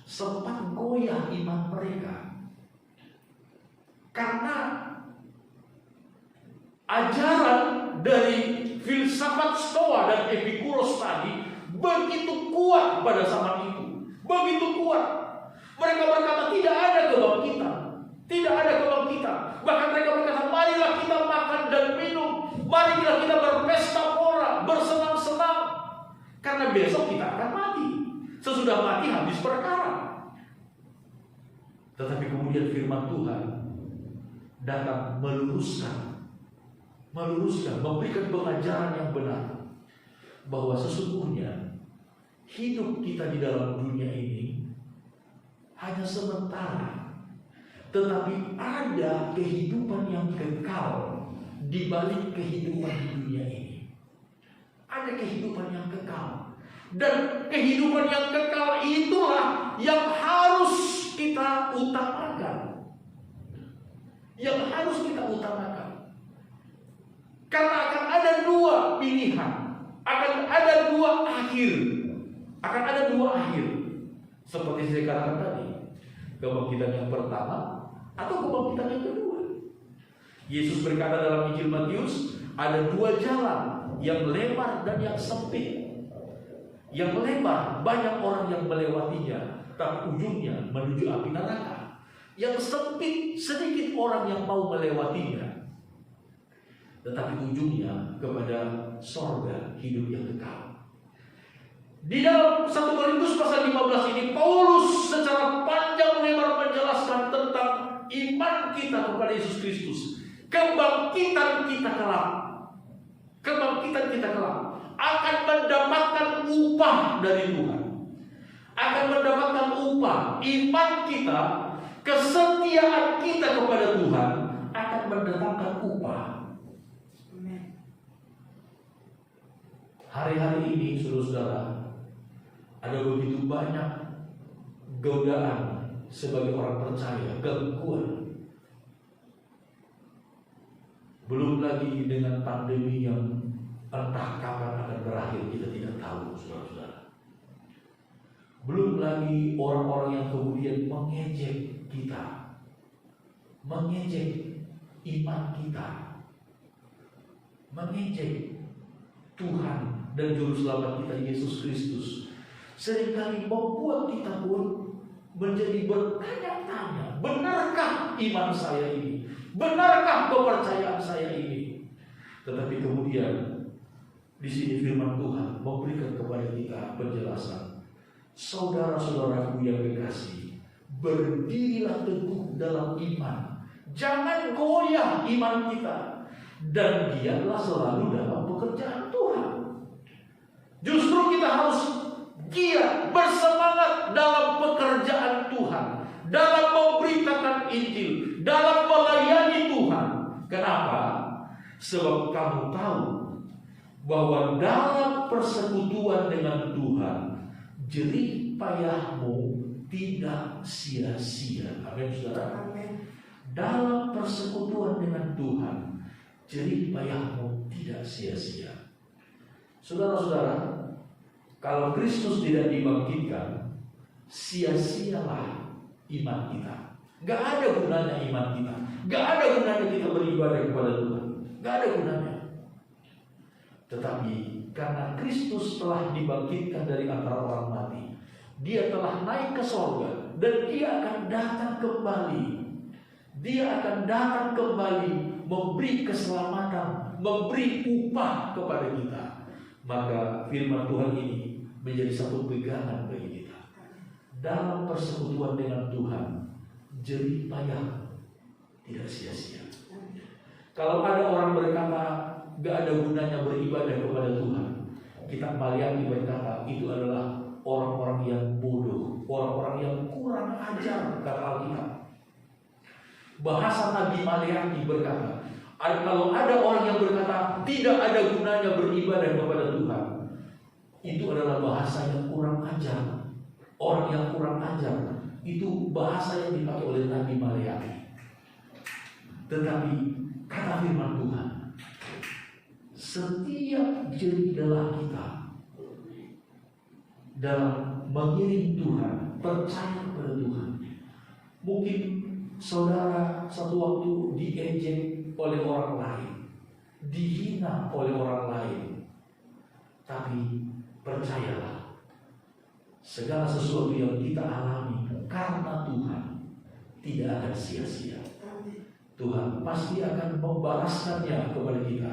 sempat goyah iman mereka. Karena ajaran dari filsafat Stoa dan Epikuros tadi begitu kuat pada zaman itu. Begitu kuat. Mereka berkata tidak ada kebangkitan. Tidak ada kebangkitan. Bahkan mereka berkata, marilah kita makan dan minum. Marilah kita berpesta pora, bersenang-senang. Karena besok kita akan mati. Sesudah mati habis perkara. Tetapi kemudian firman Tuhan datang meluruskan, memberikan pengajaran yang benar. Bahwa sesungguhnya hidup kita di dalam dunia ini hanya sementara. Tetapi ada kehidupan yang kekal di balik kehidupan di dunia ini. Ada kehidupan yang kekal. Dan kehidupan yang kekal itulah yang harus kita utamakan. Yang harus kita utamakan. Karena akan ada dua pilihan. Akan ada dua akhir. Akan ada dua akhir. Seperti saya katakan tadi. Kebangkitan yang pertama atau kebangkitan yang kedua. Yesus berkata dalam Injil Matius, ada dua jalan, yang lebar dan yang sempit. Yang lebar banyak orang yang melewatinya, tapi ujungnya menuju api neraka. Yang sempit sedikit orang yang mau melewatinya. tetapi ujungnya kepada sorga, hidup yang kekal. Di dalam 1 Korintus pasal 15 ini, Paulus secara panjang lebar menjelaskan tentang iman kita kepada Yesus Kristus. Kebangkitan kita kelak akan mendapatkan upah dari Tuhan. Akan mendapatkan upah. Iman kita, kesetiaan kita kepada Tuhan akan mendatangkan upah. Hari-hari ini, saudara-saudara, ada begitu banyak godaan sebagai orang percaya, gangguan. Belum lagi dengan pandemi yang entah kapan akan berakhir, kita tidak tahu, saudara-saudara. Belum lagi orang-orang yang kemudian mengejek kita, mengejek iman kita, mengejek Tuhan dan Juru Selamat kita Yesus Kristus. Seringkali membuat kita pun menjadi bertanya-tanya, benarkah iman saya ini? Benarkah kepercayaan saya ini? Tetapi kemudian di sini firman Tuhan memberikan kepada kita penjelasan. Saudara-saudaraku yang kekasih, berdirilah teguh dalam iman. Jangan goyah iman kita. Dan giatlah selalu dalam pekerjaan Tuhan. Justru kita harus giat, bersemangat dalam pekerjaan Tuhan, dalam memberitakan Injil, dalam melayani Tuhan. Kenapa? Sebab kamu tahu bahwa dalam persekutuan dengan Tuhan, jerih payahmu tidak sia-sia. Amin, saudara. Dalam persekutuan dengan Tuhan, jerih payahmu tidak sia-sia. Saudara-saudara, kalau Kristus tidak dibangkitkan, sia-sialah iman kita. Gak ada gunanya iman kita. Gak ada gunanya kita beribadah kepada Tuhan. Gak ada gunanya. Tetapi karena Kristus telah dibangkitkan dari antara orang mati, Dia telah naik ke sorga, dan Dia akan datang kembali. Dia akan datang kembali, memberi keselamatan, memberi upah kepada kita. Maka firman Tuhan ini menjadi satu pegangan bagi kita. Dalam persekutuan dengan Tuhan, jerih payah tidak sia-sia. Kalau ada orang berkata gak ada gunanya beribadah kepada Tuhan, kita Maliaki berkata itu adalah orang-orang yang bodoh, orang-orang yang kurang ajar, kata Alkitab. Bahasa Nabi Maliaki berkata, kalau ada orang yang berkata tidak ada gunanya beribadah kepada Tuhan, itu adalah bahasa yang kurang ajar. Orang yang kurang ajar, itu bahasa yang dipakai oleh Nabi Maliaki. Tetapi kata firman Tuhan, setiap jerih darah kita dalam mengiring Tuhan, percaya kepada Tuhan. Mungkin saudara satu waktu diejek oleh orang lain, dihina oleh orang lain, tapi percayalah, segala sesuatu yang kita alami karena Tuhan tidak akan sia-sia. Tuhan pasti akan membalaskannya kepada kita,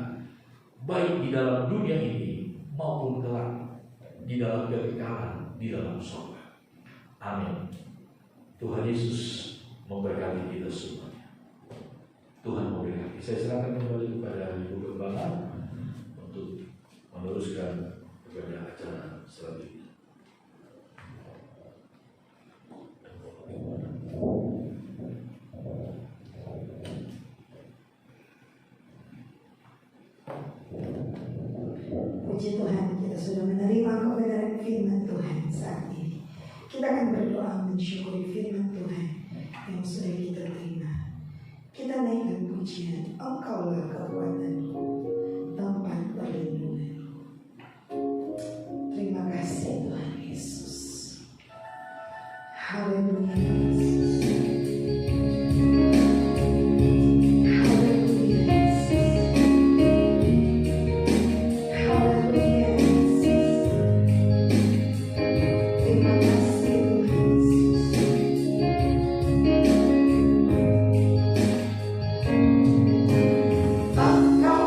baik di dalam dunia ini maupun kelak di dalam kekekalan di dalam surga. Amin. Tuhan Yesus memberkati kita semuanya. Tuhan memberkati. Saya serahkan kembali kepada Ibu Gembala untuk meneruskan kepada acara selanjutnya. Puji Tuhan, kita sudah menerima kebenaran firman Tuhan saat ini. Kita akan berdoa mensyukuri firman Tuhan yang sudah kita terima. Kita naikkan pujian, Engkaulah kekuatanku, tempat perlindungan. Terima kasih Tuhan Yesus. Haleluya. Engkau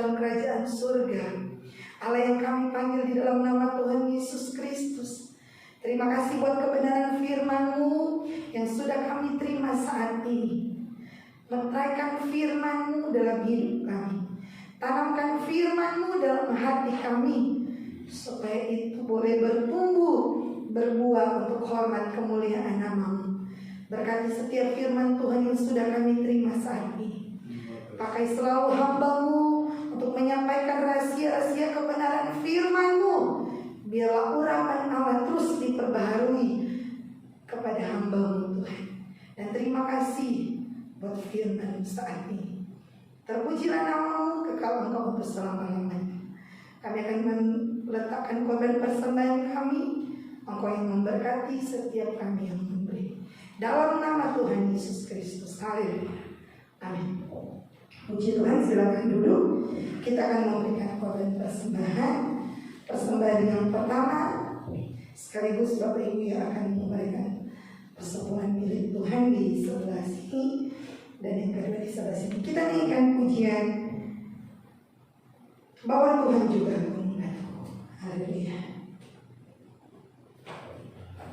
dalam kerajaan surga. Allah yang kami panggil di dalam nama Tuhan Yesus Kristus. Terima kasih buat kebenaran firman-Mu yang sudah kami terima saat ini. Meteraikan firman-Mu dalam hidup kami. Tanamkan firman-Mu dalam hati kami, supaya itu boleh bertumbuh, berbuah untuk hormat kemuliaan nama-Mu. Berkati setiap firman Tuhan yang sudah kami terima saat ini. Pakai selalu hamba-Mu untuk menyampaikan rahasia-rahasia kebenaran firman-Mu. Biarlah urapan Allah terus diperbaharui kepada hamba-Mu Tuhan. Dan terima kasih buat firman saat ini. Terpujilah nama-Mu, kekal Engkau untuk selama-lamanya. Kami akan meletakkan korban persembahan kami. Engkau yang memberkati setiap kami yang memberi. Dalam nama Tuhan Yesus Kristus. Haleluya. Amin. Puji Tuhan, silakan duduk. Kita akan memberikan korban persembahan. Persembahan yang pertama, sekaligus Bapak Ibu yang akan memberikan persepuluhan milik Tuhan di sebelah sini, dan yang kedua di sebelah sini. Kita naikkan pujian bahwa Tuhan juga membantu. Haleluya.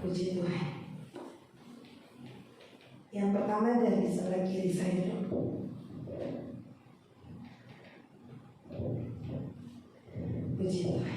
Puji Tuhan. Yang pertama dari sebelah kiri saya dulu. Puji Tuhan.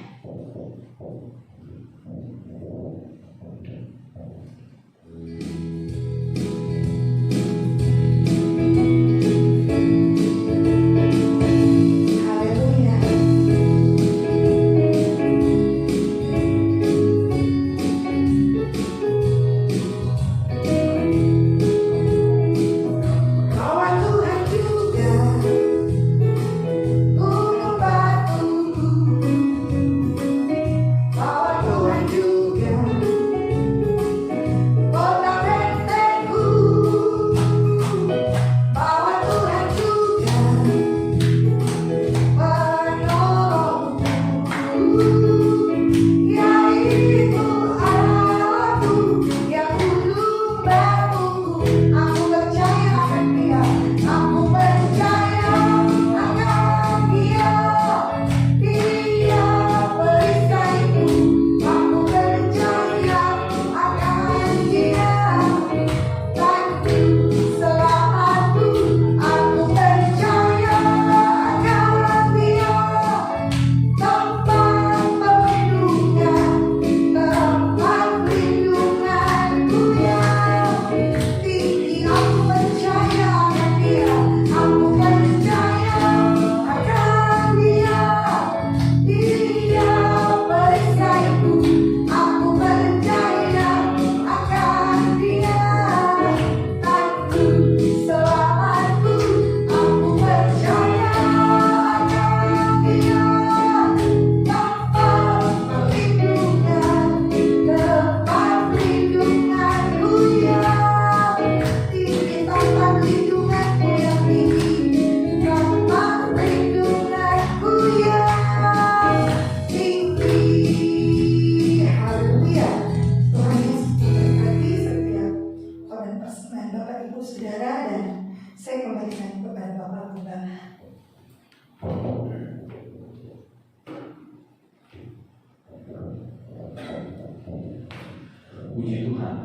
Puji Tuhan.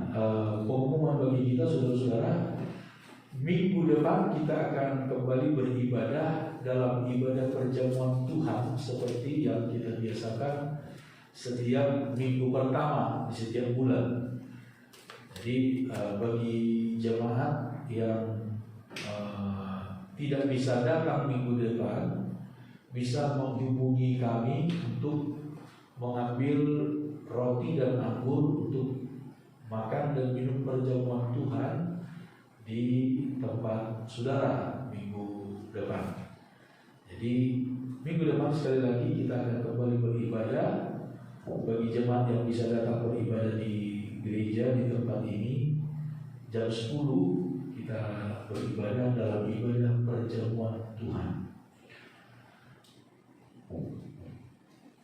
Pengumuman bagi kita saudara-saudara, minggu depan kita akan kembali beribadah dalam ibadah perjamuan Tuhan seperti yang kita biasakan setiap minggu pertama di setiap bulan. Jadi bagi jemaat yang tidak bisa datang minggu depan, bisa menghubungi kami untuk mengambil roti dan anggur untuk makan dan minum perjamuan Tuhan di tempat saudara minggu depan. Jadi minggu depan sekali lagi kita akan kembali beribadah. Bagi jemaat yang bisa datang beribadah di gereja di tempat ini, jam 10 kita beribadah dalam ibadah perjamuan Tuhan.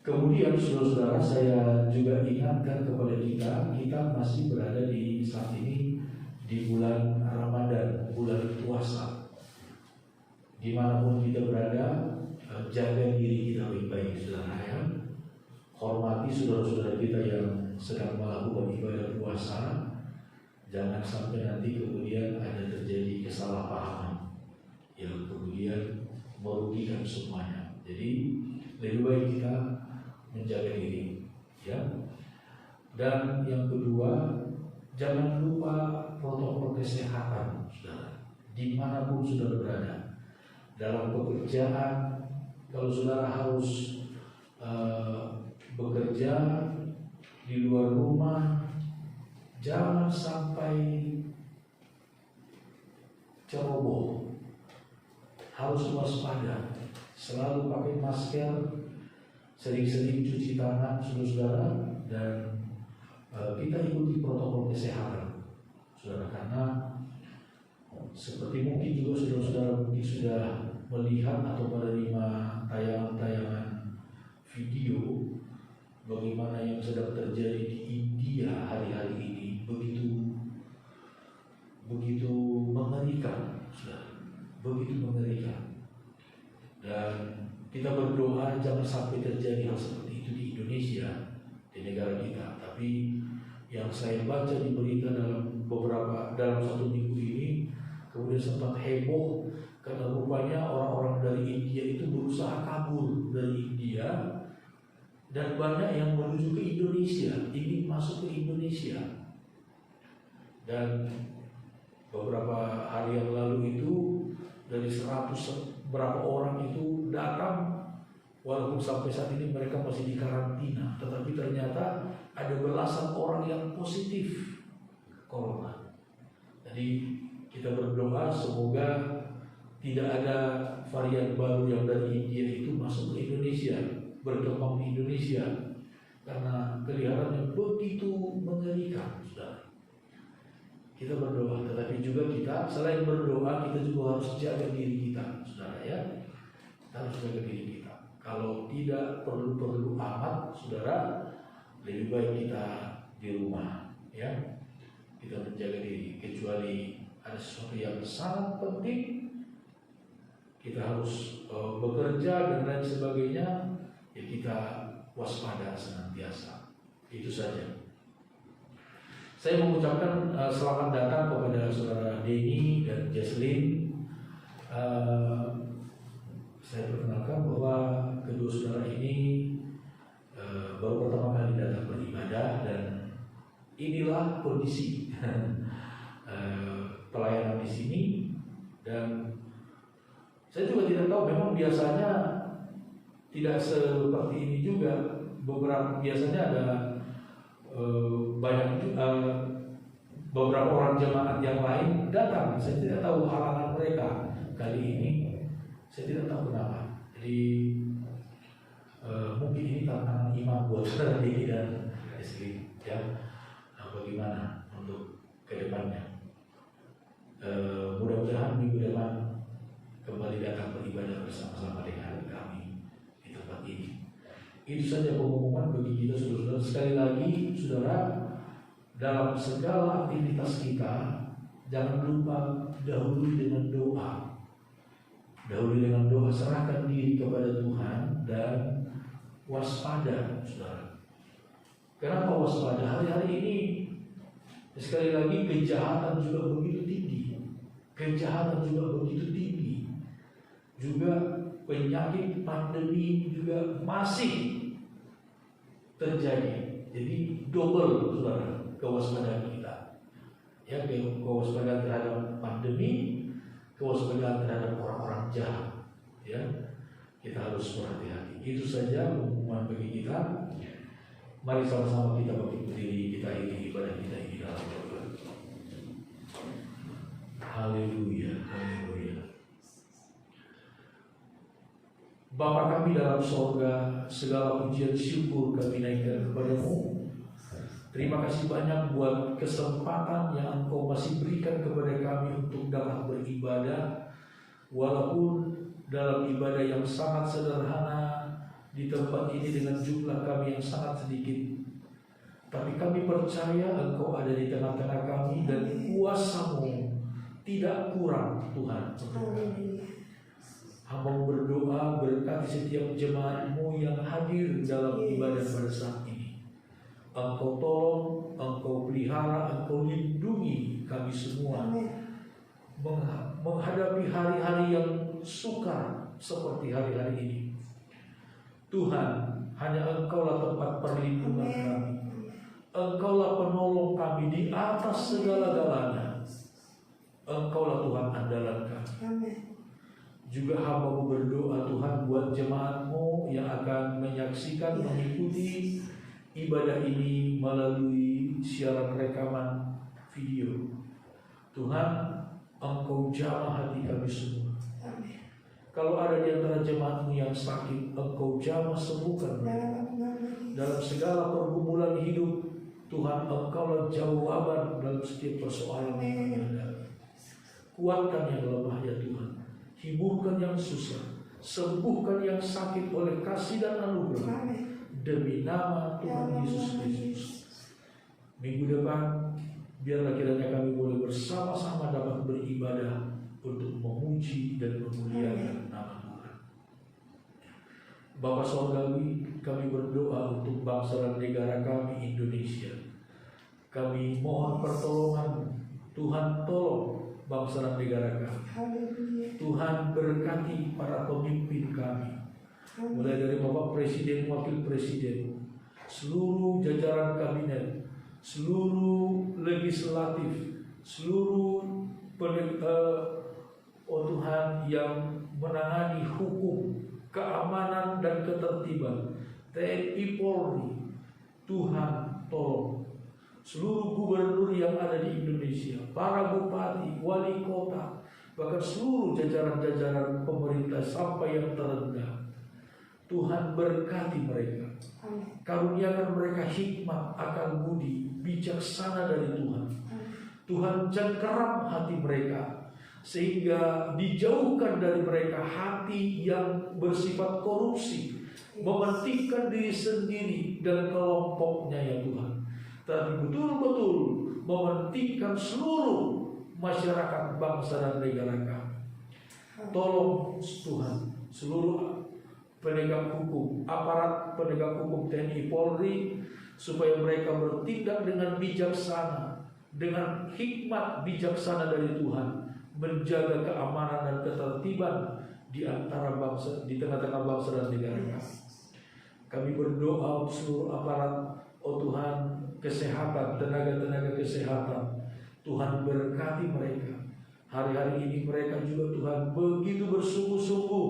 Kemudian saudara-saudara, saya juga ingatkan kepada kita masih berada di saat ini di bulan Ramadan, bulan puasa. dimanapun kita berada, jaga diri kita baik-baik, saudara ya. Hormati saudara-saudara kita yang sedang melakukan ibadah puasa. Jangan sampai nanti kemudian ada terjadi kesalahpahaman yang kemudian merugikan semuanya. Jadi lebih baik kita menjaga diri, ya. Dan yang kedua, jangan lupa protokol kesehatan, saudara. Dimanapun saudara berada, dalam pekerjaan, kalau saudara harus bekerja di luar rumah, jangan sampai ceroboh, harus waspada, selalu pakai masker, sering-sering cuci tangan, saudara-saudara, dan kita ikuti protokol kesehatan, saudara, karena seperti mungkin juga saudara-saudara mungkin sudah melihat atau menerima tayangan-tayangan video bagaimana yang sedang terjadi di India hari-hari ini, begitu mengerikan, saudara, begitu mengerikan. Dan kita berdoa jangan sampai terjadi hal seperti itu di Indonesia, di negara kita. Tapi yang saya baca di berita dalam satu minggu ini, kemudian sempat heboh karena rupanya orang-orang dari India itu berusaha kabur dari India dan banyak yang menuju ke Indonesia, ingin masuk ke Indonesia. Dan beberapa hari yang lalu itu dari 100 berapa orang itu datang, walaupun sampai saat ini mereka masih di karantina, tetapi ternyata ada belasan orang yang positif corona. Jadi kita berdoa semoga tidak ada varian baru yang dari India itu masuk ke Indonesia, berkembang di Indonesia, karena kelihatannya begitu mengerikan, saudara. Kita berdoa, tetapi juga kita selain berdoa, kita juga harus jaga diri kita, saudara ya. Kita harus jaga diri kita. Kalau tidak perlu amat, saudara, lebih baik kita di rumah, ya. Kita menjaga diri, kecuali ada sesuatu yang sangat penting, kita harus bekerja dan lain sebagainya, ya kita waspada senantiasa. Itu saja. Saya mengucapkan selamat datang kepada saudara Denny dan Jesslyn. Saya perkenalkan bahwa kedua saudara ini baru pertama kali datang beribadah, dan inilah kondisi pelayanan di sini. Dan saya juga tidak tahu, memang biasanya tidak seperti ini juga. Biasanya ada beberapa orang jemaat yang lain datang. Saya tidak tahu halangan mereka. Kali ini saya tidak tahu kenapa. Jadi mungkin ini tantangan iman buat Denny dan Jesslyn, ya. Bagaimana untuk kedepannya? Mudah-mudahan minggu depan kembali datang beribadah bersama-sama dengan kami di tempat ini. Itu saja pengumuman bagi kita, saudara-saudara. Sekali lagi, saudara, dalam segala aktivitas kita, jangan lupa dahului dengan doa. Dahului dengan doa, serahkan diri kepada Tuhan dan waspada, saudara. Kenapa waspada? Hari-hari ini, sekali lagi, kejahatan juga begitu tinggi. Kejahatan juga begitu tinggi. Juga penyakit pandemi juga masih terjadi. Jadi double, saudara, kewaspadaan kita. Ya, kewaspadaan terhadap pandemi, kewaspadaan terhadap orang-orang jahat. Ya, kita harus berhati-hati. Itu saja pengumuman bagi kita. Mari sama-sama kita berdiri, kita ini ibadah kita ini dalam doa. Haleluya, haleluya. Bapa kami dalam sorga, segala pujian syukur kami naikkan kepadamu. Terima kasih banyak buat kesempatan yang Engkau masih berikan kepada kami untuk dapat beribadah, walaupun dalam ibadah yang sangat sederhana di tempat ini dengan jumlah kami yang sangat sedikit. Tapi kami percaya Engkau ada di tengah-tengah kami dan kuasa-Mu tidak kurang, Tuhan, Berkati setiap jemaat-Mu yang hadir dalam ibadah pada saat ini. Engkau tolong, Engkau pelihara, Engkau lindungi kami semua menghadapi hari-hari yang sukar seperti hari-hari ini. Tuhan, hanya Engkaulah tempat perlindungan kami. Engkaulah penolong kami di atas segala-galanya. Engkaulah Tuhan andalan kami. Juga hamba-Mu berdoa Tuhan buat jemaat-Mu yang akan menyaksikan, mengikuti ibadah ini melalui siaran rekaman video. Tuhan, Engkau jamah hati kami semua. Kalau ada di antara jemaat-Mu yang sakit, Engkau jamah sembuhkan mereka. Dalam segala pergumulan hidup, Tuhan, Engkaulah jawaban dalam setiap persoalan yang ada. Kuatkan yang lemah ya Tuhan. Hiburkan yang susah, sembuhkan yang sakit oleh kasih dan anugerah demi nama Tuhan Yesus Kristus. Minggu depan biarlah kiranya kami boleh bersama-sama dapat beribadah untuk memuji dan memuliakan nama Tuhan. Bapa Sorgawi, kami berdoa untuk bangsa dan negara kami Indonesia. Kami mohon pertolongan Tuhan, tolong bangsa dan negara kami. Tuhan berkati para pemimpin kami, mulai dari Bapak Presiden, Wakil Presiden, seluruh jajaran kabinet, seluruh legislatif, seluruh Tuhan yang menangani hukum, keamanan dan ketertiban, TNI Polri. Tuhan tolong seluruh gubernur yang ada di Indonesia, para bupati, wali kota, bahkan seluruh jajaran-jajaran pemerintah sampai yang terendah. Tuhan berkati mereka. Karuniakan mereka hikmat, akal budi, bijaksana dari Tuhan. Tuhan cengkeram hati mereka, sehingga dijauhkan dari mereka hati yang bersifat korupsi, mementingkan diri sendiri dan kelompoknya ya Tuhan. Tapi betul-betul mementingkan seluruh masyarakat, bangsa dan negara kami. Tolong Tuhan seluruh penegak hukum, aparat penegak hukum TNI Polri, supaya mereka bertindak dengan bijaksana, dengan hikmat bijaksana dari Tuhan, menjaga keamanan dan ketertiban di antara bangsa, di tengah-tengah bangsa dan negara kami. Kami berdoa untuk seluruh aparat, oh Tuhan, kesehatan, tenaga-tenaga kesehatan. Tuhan berkati mereka. Hari-hari ini mereka juga Tuhan begitu bersungguh-sungguh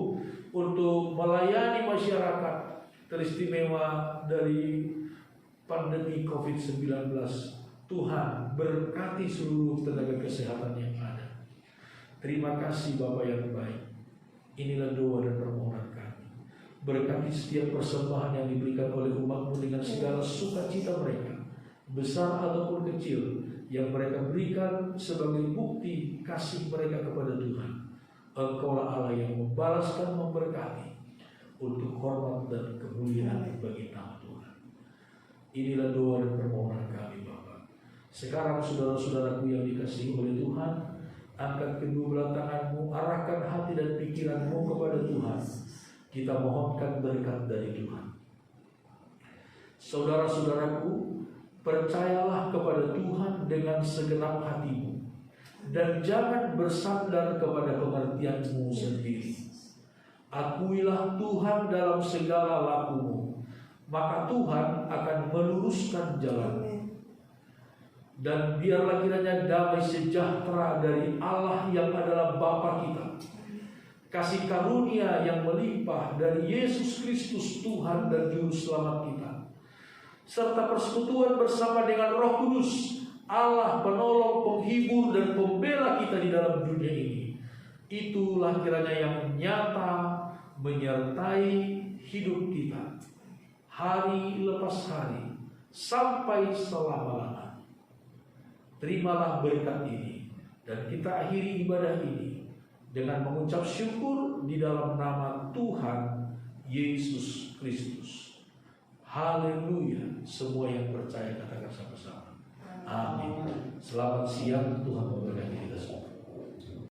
untuk melayani masyarakat teristimewa dari pandemi COVID-19. Tuhan berkati seluruh tenaga kesehatan yang ada. Terima kasih Bapa yang baik. Inilah doa dan permohonan kami. Berkati setiap persembahan yang diberikan oleh umat-Mu dengan segala sukacita mereka, besar ataupun kecil, yang mereka berikan sebagai bukti kasih mereka kepada Tuhan. Engkaulah Allah yang membalas dan memberkati untuk hormat dan kemuliaan bagi nama Tuhan. Inilah doa dan permohonan kami Bapa. Sekarang saudara-saudaraku yang dikasihi oleh Tuhan, angkat kedua belah tanganmu, arahkan hati dan pikiranmu kepada Tuhan. Kita mohonkan berkat dari Tuhan. Saudara-saudaraku, percayalah kepada Tuhan dengan segenap hatimu, dan jangan bersandar kepada pengertianmu sendiri. Akuilah Tuhan dalam segala lakumu, maka Tuhan akan meluruskan jalanmu. Dan biarlah kiranya damai sejahtera dari Allah yang adalah Bapa kita, kasih karunia yang melimpah dari Yesus Kristus Tuhan dan Juru Selamat kita, serta persekutuan bersama dengan Roh Kudus, Allah penolong, penghibur dan pembela kita di dalam dunia ini. Itulah kiranya yang nyata menyertai hidup kita hari lepas hari sampai selama-lamanya. Terimalah berkat ini, dan kita akhiri ibadah ini dengan mengucap syukur di dalam nama Tuhan Yesus Kristus. Haleluya. Semua yang percaya katakan sama-sama. Amin. Selamat siang, Tuhan memberkati kita semua.